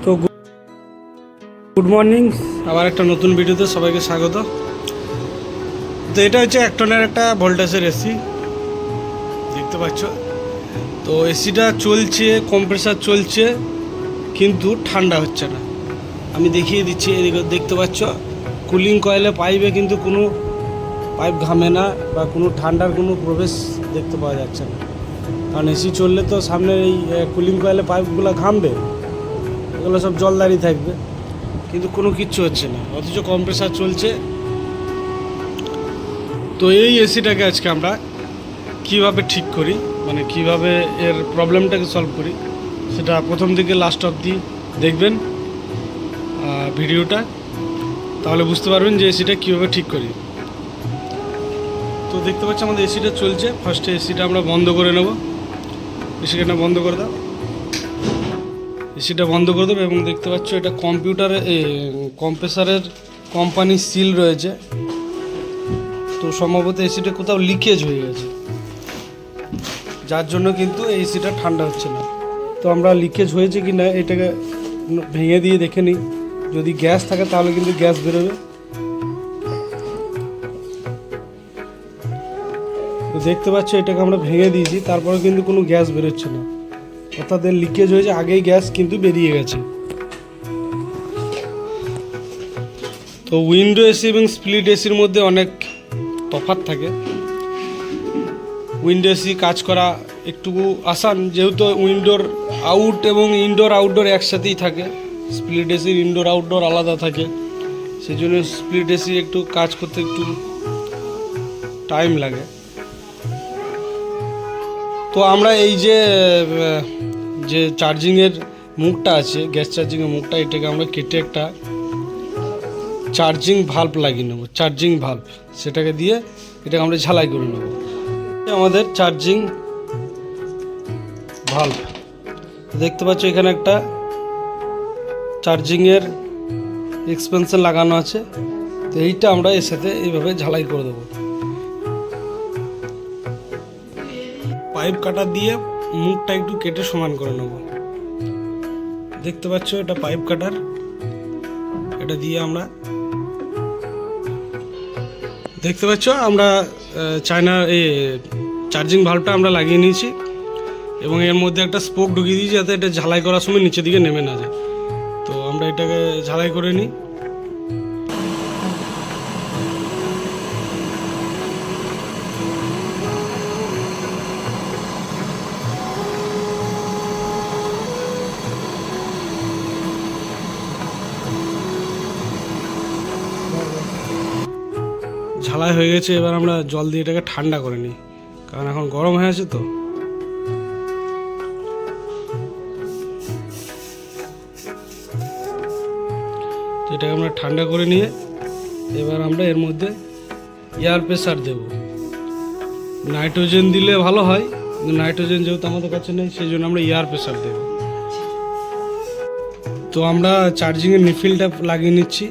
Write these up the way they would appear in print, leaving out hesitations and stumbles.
তো good morning, আবার একটা নতুন ভিডিওতে সবাইকে স্বাগত। তো এটা হচ্ছে 1 টনের একটা ভোল্টেজের এসি, দেখতে পাচ্ছ। তো এসিটা চলছে, কম্প্রেসার চলছে, কিন্তু ঠান্ডা হচ্ছে না। আমি দেখিয়ে দিচ্ছি, এদিকে দেখতে পাচ্ছ কুলিং কয়েলে পাইপে কিন্তু কোনো পাইপ ঘামে না বা কোনো ঠান্ডার কোনো প্রবেশ দেখতে পাওয়া যাচ্ছে না। কারণ এসি চললে তো সামনে এই কুলিং কয়েলে পাইপগুলো ঘামবে, এগুলো সব জল দাঁড়িয়ে থাকবে, কিন্তু কোনো কিচ্ছু হচ্ছে না, অথচ কম্প্রেসার চলছে। তো এই এসিটাকে আজকে আমরা কিভাবে ঠিক করি, মানে কিভাবে এর প্রবলেমটাকে সলভ করি, সেটা প্রথম থেকে লাস্ট অবধি দেখবেন ভিডিওটা, তাহলে বুঝতে পারবেন যে এসিটা কীভাবে ঠিক করি। তো দেখতে পাচ্ছি আমাদের এসিটা চলছে। ফার্স্টে এসিটা আমরা বন্ধ করে নেব। এসিটা বন্ধ করে দাও, এসিটা বন্ধ করে দেবো। এবং দেখতে পাচ্ছ এটা কম্পিউটারে কম্প্রেসারের কোম্পানি সিল রয়েছে, তো সম্ভবত এসিটা কোথাও লিকেজ হয়ে গেছে, যার জন্য কিন্তু এসিটা ঠান্ডা হচ্ছে না। তো আমরা লিকেজ হয়েছে কি না এটাকে ভেঙে দিয়ে দেখে নিই। যদি গ্যাস থাকে তাহলে কিন্তু গ্যাস বেরোবে। তো দেখতে পাচ্ছ এটাকে আমরা ভেঙে দিয়েছি, তারপরে কিন্তু কোনো গ্যাস বেরোচ্ছে না, অর্থাৎ এর লিকেজ হয়েছে, আগেই গ্যাস কিন্তু বেরিয়ে গেছে। তো উইন্ডো এসি এবং স্প্লিট এসির মধ্যে অনেক তফাৎ থাকে। উইন্ডো এসি কাজ করা একটু আসান, যেহেতু উইন্ডোর আউট এবং ইনডোর আউটডোর একসাথেই থাকে। স্প্লিট এসির ইনডোর আউটডোর আলাদা থাকে, সেই জন্য স্প্লিট এসি একটু কাজ করতে একটু টাইম লাগে। তো আমরা এই যে চার্জিংয়ের মুখটা আছে, গ্যাস চার্জিংয়ের মুখটা, এটাকে আমরা কেটে একটা চার্জিং ভাল্ব লাগিয়ে নেব। চার্জিং ভাল্ব সেটাকে দিয়ে এটাকে আমরা ঝালাই করে নেব। আমাদের চার্জিং ভাল্ব দেখতে পাচ্ছ, এখানে একটা চার্জিংয়ের এক্সপেনশন লাগানো আছে। তো এইটা আমরা এর সাথে এইভাবে ঝালাই করে দেবো। পাইপ কাটার দিয়ে মুখটা একটু কেটে সমান করে নেব। দেখতে পাচ্ছ এটা পাইপ কাটার, এটা দিয়ে আমরা দেখতে পাচ্ছ আমরা চায়নার এই চার্জিং ভাল্বটা আমরা লাগিয়ে নিয়েছি এবং এর মধ্যে একটা স্পোক ঢুকিয়ে দিয়েছি, যাতে এটা ঝালাই করার সময় নিচের দিকে নেমে না যায়। তো আমরা এটাকে ঝালাই করে নিই। ঝালাই হয়ে গেছে, এবার আমরা জল দিয়ে এটাকে ঠান্ডা করে নিই, কারণ এখন গরম হয়ে আছে। তো এটাকে আমরা ঠান্ডা করে নিয়ে এবার আমরা এর মধ্যে এয়ার প্রেসার দেব। নাইট্রোজেন দিলে ভালো হয়, কিন্তু নাইট্রোজেন যেহেতু আমাদের কাছে নেই, সেই জন্য আমরা এয়ার প্রেসার দেব। তো আমরা চার্জিংয়ের নিফিলটা লাগিয়ে নিচ্ছি।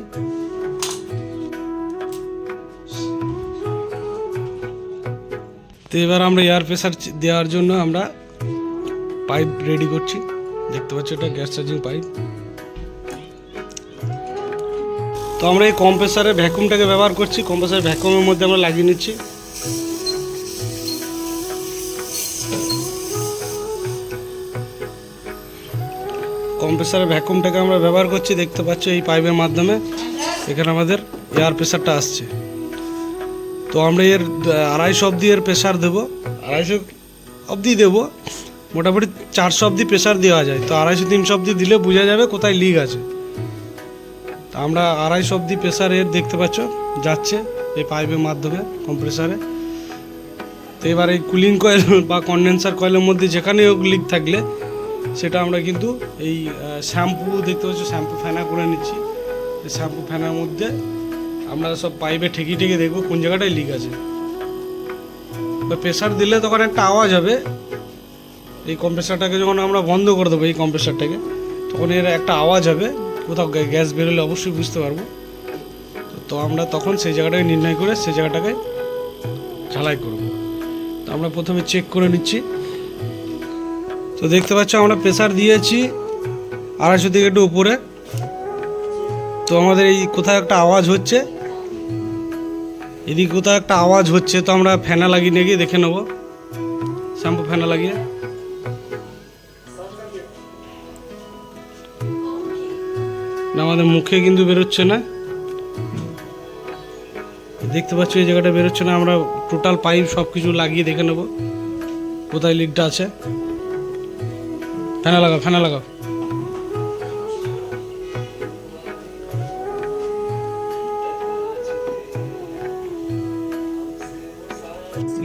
তো এবার আমরা এয়ার প্রেসার দেওয়ার জন্য আমরা পাইপ রেডি করছি। দেখতে পাচ্ছ এটা গ্যাস চার্জিং পাইপ। তো আমরা এই কম্প্রেসারের ভ্যাকুমটাকে ব্যবহার করছি। কম্প্রেসারের ভ্যাকুমের মধ্যে আমরা লাগিয়ে নিচ্ছি। কম্প্রেসারের ভ্যাকুমটাকে আমরা ব্যবহার করছি। দেখতে পাচ্ছ এই পাইপের মাধ্যমে এখানে আমাদের এয়ার প্রেসারটা আসছে। তো আমরা এর 250 অবধি এর প্রেসার দেবো, 250 অবধি দেবো। মোটামুটি 400 অবধি প্রেসার দেওয়া যায়। তো 250-300 অবধি দিলে বোঝা যাবে কোথায় লিক আছে। তো আমরা 250 অবধি প্রেসার এর দেখতে পাচ্ছ যাচ্ছে এই পাইপের মাধ্যমে কম্প্রেসারে। তো এবার এই কুলিং কয়েল বা কন্ডেন্সার কয়েলের মধ্যে যেখানে লিক থাকলে সেটা আমরা কিন্তু এই শ্যাম্পু দেখতে পাচ্ছ, শ্যাম্পু ফেনা করে নিচ্ছি। এই শ্যাম্পু ফেনার মধ্যে আমরা সব পাইপে ঠেকিয়ে ঠেকিয়ে দেখবো কোন জায়গাটায় লিক আছে। তো প্রেসার দিলে তখন একটা আওয়াজ হবে। এই কম্প্রেসারটাকে যখন আমরা বন্ধ করে দেবো, এই কম্প্রেসারটাকে, তখন এর একটা আওয়াজ হবে, কোথাও গ্যাস বেরোলে অবশ্যই বুঝতে পারবো। তো আমরা তখন সেই জায়গাটাকে নির্ণয় করে সেই জায়গাটাকে ঝালাই করব। তো আমরা প্রথমে চেক করে নিচ্ছি। তো দেখতে পাচ্ছ আমরা প্রেসার দিয়েছি 250 থেকে একটু উপরে। তো আমাদের এই কোথাও একটা আওয়াজ হচ্ছে, এদিকে কোথাও একটা আওয়াজ হচ্ছে, তো আমরা ফ্যানা লাগিয়ে নিয়ে গিয়ে দেখে নেবো, শ্যাম্পু ফ্যানা লাগিয়ে। না আমাদের মুখে কিন্তু বেরোচ্ছে না, দেখতে পাচ্ছ এই জায়গাটা বেরোচ্ছে না। আমরা টোটাল পাইপ সব কিছু লাগিয়ে দেখে নেবো কোথায় লিকটা আছে। ফ্যানা লাগাও, ফ্যানা লাগাও।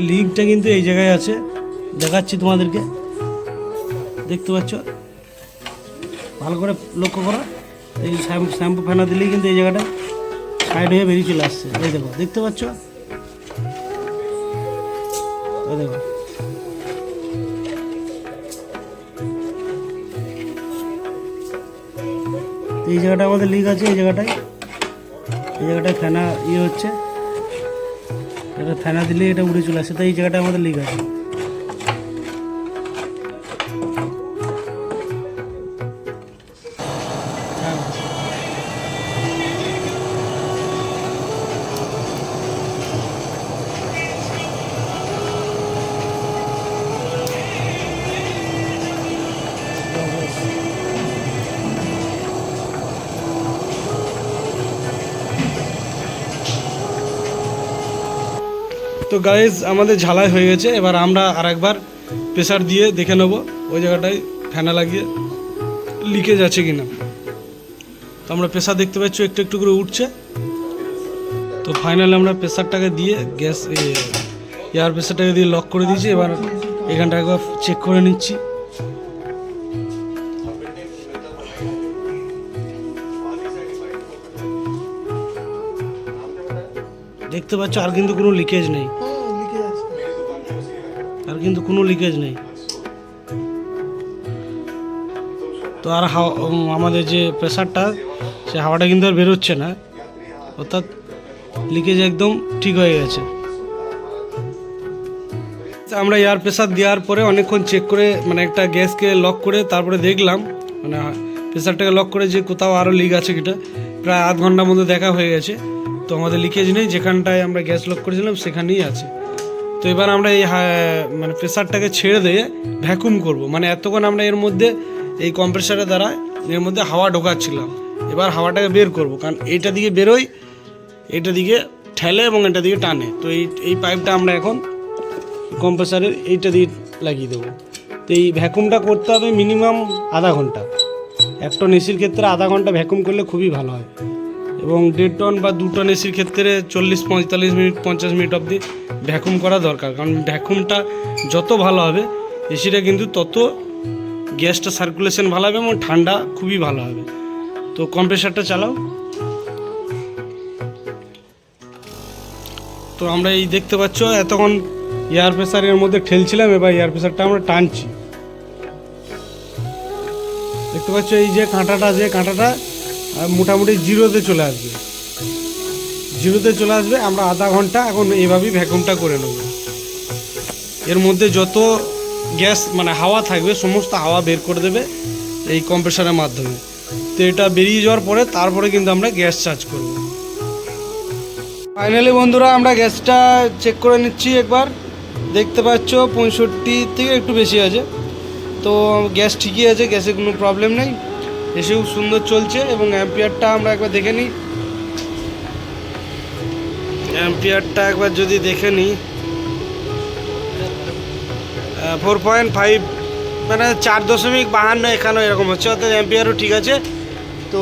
লিকটা কিন্তু এই জায়গায় আছে, দেখাচ্ছি তোমাদেরকে, দেখতে পাচ্ছ, ভালো করে লক্ষ্য করো। এই শ্যাম্পু ফেনা দিলেই কিন্তু এই জায়গাটা সাইড হয়ে বেরিয়ে চলে আসছে। এই দেখো, দেখতে পাচ্ছ, এই দেখো। এই জায়গাটা আমাদের লিক আছে, এই জায়গাটায় ফেনা হচ্ছে, এটা ফেনা দিলে এটা উড়ে চলে আসে, তাই এই জায়গাটা আমাদের লিক আছে। তো গাইজ আমাদের ঝালাই হয়ে গেছে, এবার আমরা আরেকবার প্রেসার দিয়ে দেখে নেব ওই জায়গাটায় ফ্যানা লাগিয়ে লিকেজ আছে কিনা। তো আমরা প্রেসার দেখতে পাচ্ছি একটু একটু করে উঠছে। তো ফাইনালি আমরা প্রেসারটাকে দিয়ে গ্যাস এয়ার প্রেসারটাকে দিয়ে লক করে দিয়েছি। এবার এখানটা একবার চেক করে নিচ্ছি। দেখতে পাচ্ছ আর কিন্তু কোনো লিকেজ নেই, আর কিন্তু কোনো লিকেজ নেই। তো আর আমাদের যে প্রেসারটা, সে হাওয়াটা কিন্তু আর বেরোচ্ছে না, অর্থাৎ লিকেজ একদম ঠিক হয়ে গেছে। আমরা এয়ার প্রেসার দেওয়ার পরে অনেকক্ষণ চেক করে, মানে একটা গ্যাসকে লক করে তারপরে দেখলাম, মানে প্রেসারটাকে লক করে যে কোথাও আরও লিক আছে কিনা। প্রায় আধ ঘন্টার মধ্যে দেখা হয়ে গেছে। তো আমাদের লিকেজ নেই, যেখানটায় আমরা গ্যাস লক করেছিলাম সেখানেই আছে। তো এবার আমরা এই মানে প্রেসারটাকে ছেড়ে দিয়ে ভ্যাকুম করব। মানে এতক্ষণ আমরা এর মধ্যে এই কম্প্রেসারের দ্বারা এর মধ্যে হাওয়া ঢোকাচ্ছিলাম, এবার হাওয়াটাকে বের করব, কারণ এইটা দিকে বেরোয়, এটা দিকে ঠেলে এবং এটা দিকে টানে। তো এই পাইপটা আমরা এখন কম্প্রেসারের এইটা দিয়ে লাগিয়ে দেবো। তো এই ভ্যাকুমটা করতে হবে মিনিমাম আধা ঘন্টা। 1 টন এসির ক্ষেত্রে আধা ঘন্টা ভ্যাকুম করলে খুবই ভালো হয়, এবং 1.5 টন বা 2 টন এসির ক্ষেত্রে 40-45 মিনিট 50 মিনিট অবধি ভ্যাকুম করা দরকার। কারণ ভ্যাকুমটা যত ভালো হবে এসিটা কিন্তু তত গ্যাসটা সার্কুলেশন ভালো হবে এবং ঠান্ডা খুবই ভালো হবে। তো কম্প্রেসারটা চালাও। তো আমরা এই দেখতে পাচ্ছ এতক্ষণ এয়ার প্রেসারের মধ্যে ঠেলছিলাম, এবার এয়ার প্রেসারটা আমরা টানছি। দেখতে পাচ্ছ এই যে কাঁটাটা মোটামুটি জিরোতে চলে আসবে। আমরা আধা ঘন্টা এখন এইভাবেই ভ্যাকুমটা করে নেব। এর মধ্যে যত গ্যাস মানে হাওয়া থাকবে সমস্ত হাওয়া বের করে দেবে এই কম্প্রেসারের মাধ্যমে। তো এটা বেরিয়ে যাওয়ার পরে তারপরে কিন্তু আমরা গ্যাস চার্জ করব। ফাইনালি বন্ধুরা আমরা গ্যাসটা চেক করে নিচ্ছি একবার। দেখতে পাচ্ছ 65 থেকে একটু বেশি আছে। তো গ্যাস ঠিকই আছে, গ্যাসে কোনো প্রবলেম নেই, এসেও সুন্দর চলছে। এবং অ্যাম্পিয়ারটা আমরা একবার দেখে নিই, অ্যাম্পিয়ারটা একবার যদি দেখে নিই 4.5 মানে 4.52 এখানেও এরকম হচ্ছে, অর্থাৎ অ্যাম্পিয়ারও ঠিক আছে। তো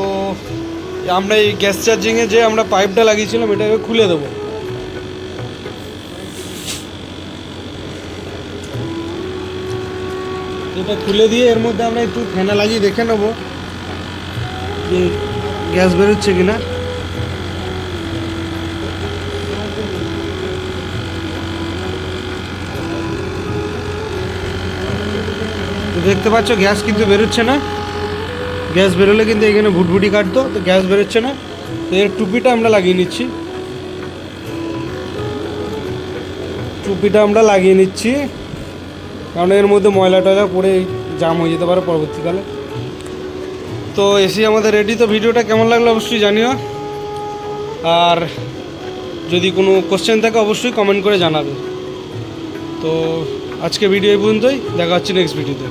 আমরা এই গ্যাস চার্জিংয়ে যে আমরা পাইপটা লাগিয়েছিলাম এটাকে খুলে দেবো। এটা খুলে দিয়ে এর মধ্যে আমরা একটু ফ্যানা লাগিয়ে দেখে নেবো যে গ্যাস বেরোচ্ছে কিনা। তো দেখতে পাচ্ছ গ্যাস কিন্তু বেরোচ্ছে না, গ্যাস বেরোলে কিন্তু এখানে ভুটভুটি কাটতো, তো গ্যাস বেরোচ্ছে না। তো এর টুপিটা আমরা লাগিয়ে নিচ্ছি, কারণ এর মধ্যে ময়লা টয়লা পড়ে জাম হয়ে যেতে পারে পরবর্তীকালে। তো এসি আমাদের রেডি। তো ভিডিওটা কেমন লাগলো অবশ্যই জানিও, আর যদি কোনো কোশ্চেন থাকে অবশ্যই কমেন্ট করে জানাবে। তো আজকে ভিডিও এই পর্যন্তই, দেখা হচ্ছে নেক্সট ভিডিওতে।